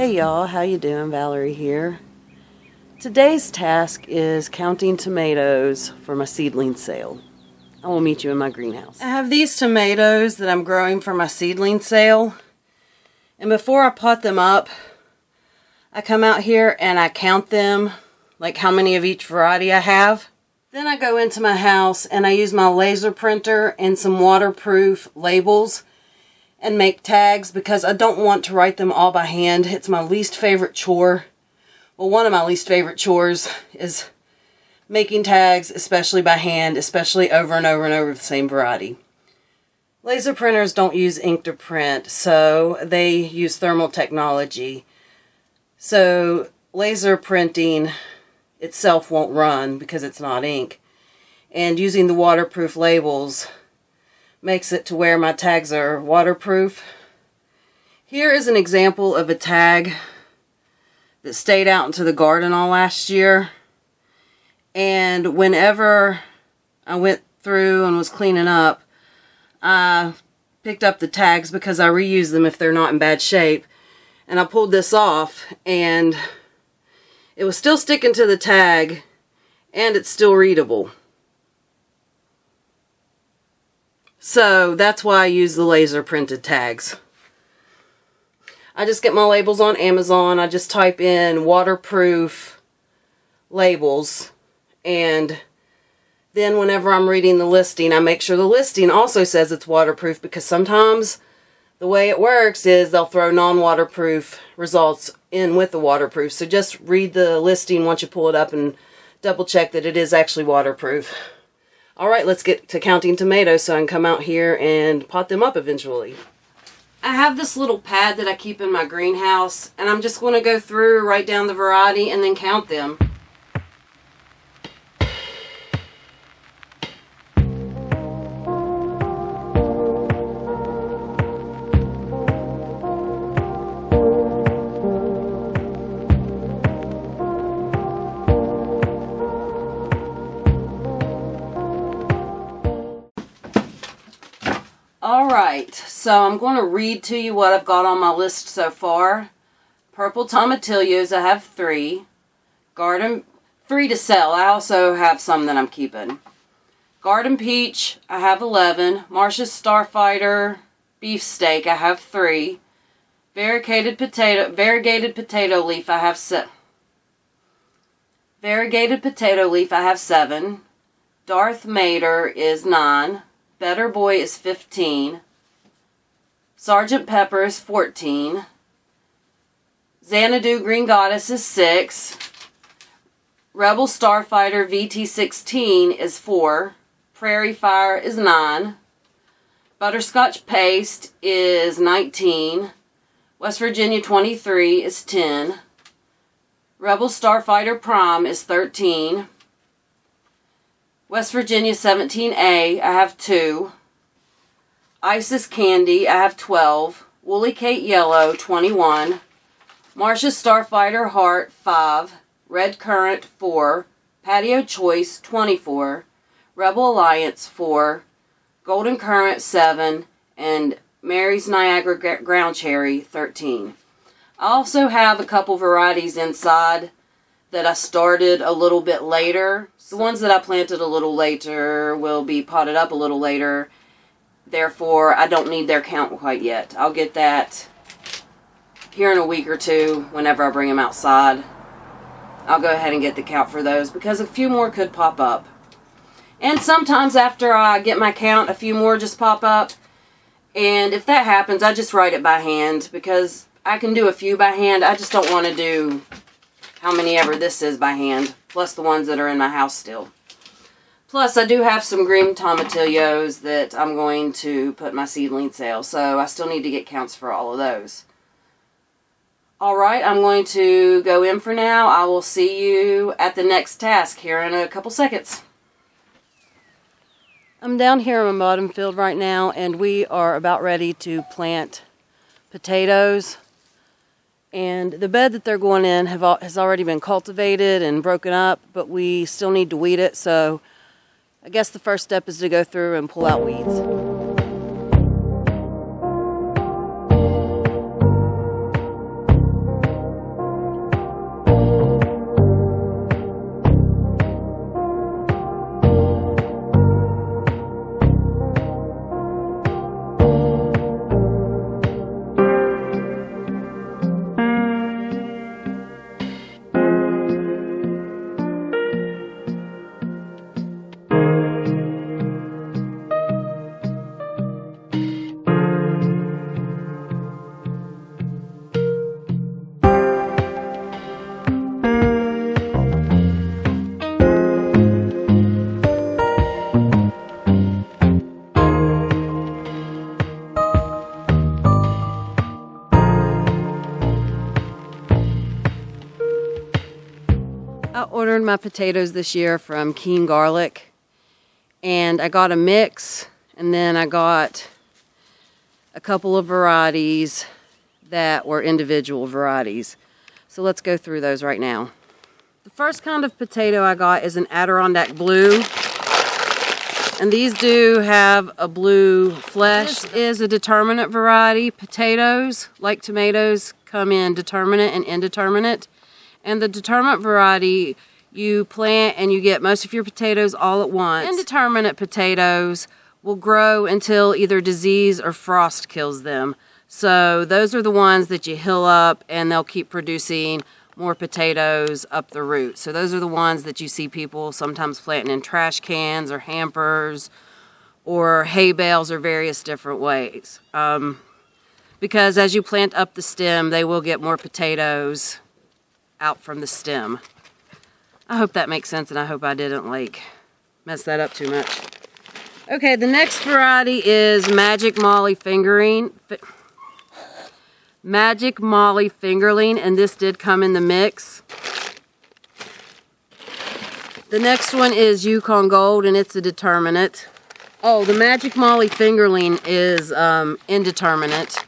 Hey y'all, how you doing? Valerie here. Today's task is counting tomatoes for my seedling sale. I will meet you in my greenhouse. I have these tomatoes that I'm growing for my seedling sale. And before I pot them up, I come out here and I count them, like how many of each variety I have. Then I go into my house and I use my laser printer and some waterproof labels and make tags because I don't want to write them all by hand. It's my least favorite chore. Well, one of my least favorite chores is making tags, especially by hand, especially over and over and over the same variety. Laser printers don't use ink to print, so they use thermal technology. So laser printing itself won't run because it's not ink. And using the waterproof labels makes it to where my tags are waterproof. Here is an example of a tag that stayed out into the garden all last year. And whenever I went through and was cleaning up, I picked up the tags because I reuse them if they're not in bad shape. And I pulled this off and it was still sticking to the tag and it's still readable. So that's why I use the laser printed tags. I just get my labels on Amazon. I just type in waterproof labels, and then whenever I'm reading the listing, I make sure the listing also says it's waterproof, because sometimes the way it works is they'll throw non-waterproof results in with the waterproof. So just read the listing once you pull it up and double check that it is actually waterproof. Alright, let's get to counting tomatoes so I can come out here and pot them up eventually. I have this little pad that I keep in my greenhouse, and I'm just going to go through, write down the variety, and then count them. Alright, so I'm going to read to you what I've got on my list so far. Purple tomatillos, I have 3. 3 to sell. I also have some that I'm keeping. Garden peach, I have 11. Marcia's Starfighter beefsteak, I have 3. Variegated potato leaf, I have 7. Variegated potato leaf, I have 7. Darth Mater is 9. Better Boy is 15. Sergeant Pepper is 14. Xanadu Green Goddess is 6. Rebel Starfighter VT16 is 4. Prairie Fire is 9. Butterscotch Paste is 19. West Virginia 23 is 10. Rebel Starfighter Prime is 13. West Virginia 17A, I have 2. Isis Candy, I have 12. Woolly Kate Yellow, 21. Marcia's Starfighter Heart, 5. Red Currant, 4. Patio Choice, 24. Rebel Alliance, 4. Golden Currant, 7. And Mary's Niagara Ground Cherry, 13. I also have a couple varieties inside that I started a little bit later. The ones that I planted a little later will be potted up a little later. Therefore, I don't need their count quite yet. I'll get that here in a week or two whenever I bring them outside. I'll go ahead and get the count for those because a few more could pop up. And sometimes after I get my count, a few more just pop up. And if that happens, I just write it by hand because I can do a few by hand. I just don't want to do how many ever this is by hand, plus the ones that are in my house still. Plus, I do have some green tomatillos that I'm going to put in my seedling sale, so I still need to get counts for all of those. Alright, I'm going to go in for now. I will see you at the next task here in a couple seconds. I'm down here in my bottom field right now, and we are about ready to plant potatoes. And the bed that they're going in has already been cultivated and broken up, but we still need to weed it, so I guess the first step is to go through and pull out weeds. ordered my potatoes this year from Keen Garlic, and I got a mix, and then I got a couple of varieties that were individual varieties. So let's go through those right now. The first kind of potato I got is an Adirondack Blue. And these do have a blue flesh. This is a determinate variety. Potatoes, like tomatoes, come in determinate and indeterminate. And the determinate variety, you plant and you get most of your potatoes all at once. Indeterminate potatoes will grow until either disease or frost kills them. So those are the ones that you hill up and they'll keep producing more potatoes up the root. So those are the ones that you see people sometimes planting in trash cans or hampers or hay bales or various different ways. Because as you plant up the stem, they will get more potatoes out from the stem. I hope that makes sense, and I hope I didn't mess that up too much. Okay, the next variety is Magic Molly Fingerling. Magic Molly Fingerling, and this did come in the mix. The next one is Yukon Gold, and it's a determinate. Oh, the Magic Molly Fingerling is indeterminate.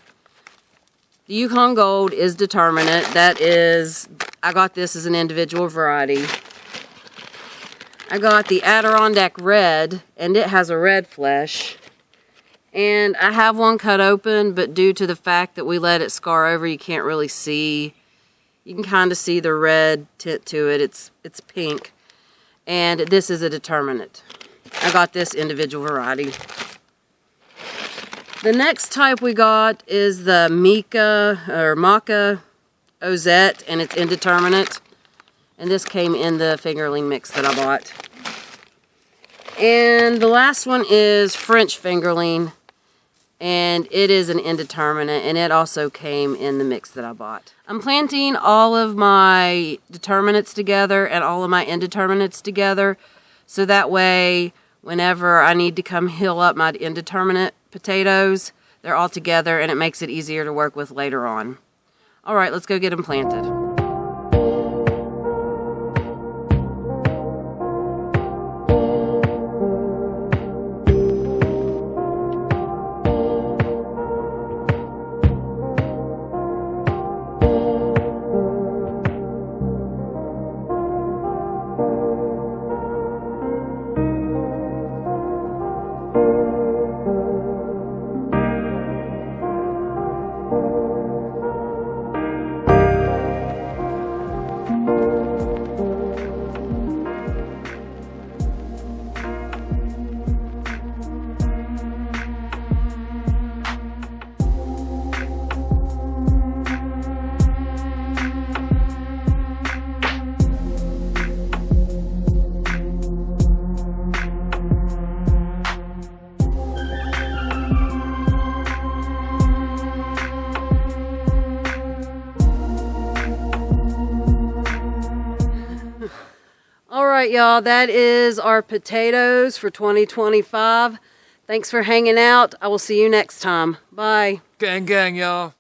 The Yukon Gold is determinate. That is, I got this as an individual variety. I got the Adirondack Red, and it has a red flesh. And I have one cut open, but due to the fact that we let it scar over, you can't really see. You can kind of see the red tint to it. It's pink. And this is a determinate. I got this individual variety. The next type we got is the Maca Ozette, and it's indeterminate. And this came in the fingerling mix that I bought. And the last one is French Fingerling. And it is an indeterminate, and it also came in the mix that I bought. I'm planting all of my determinates together and all of my indeterminates together, so that way, whenever I need to come hill up my indeterminate potatoes, they're all together, and it makes it easier to work with later on. All right, let's go get them planted. Alright y'all, that is our potatoes for 2025. Thanks for hanging out. I will see you next time. Bye. Gang, gang, y'all.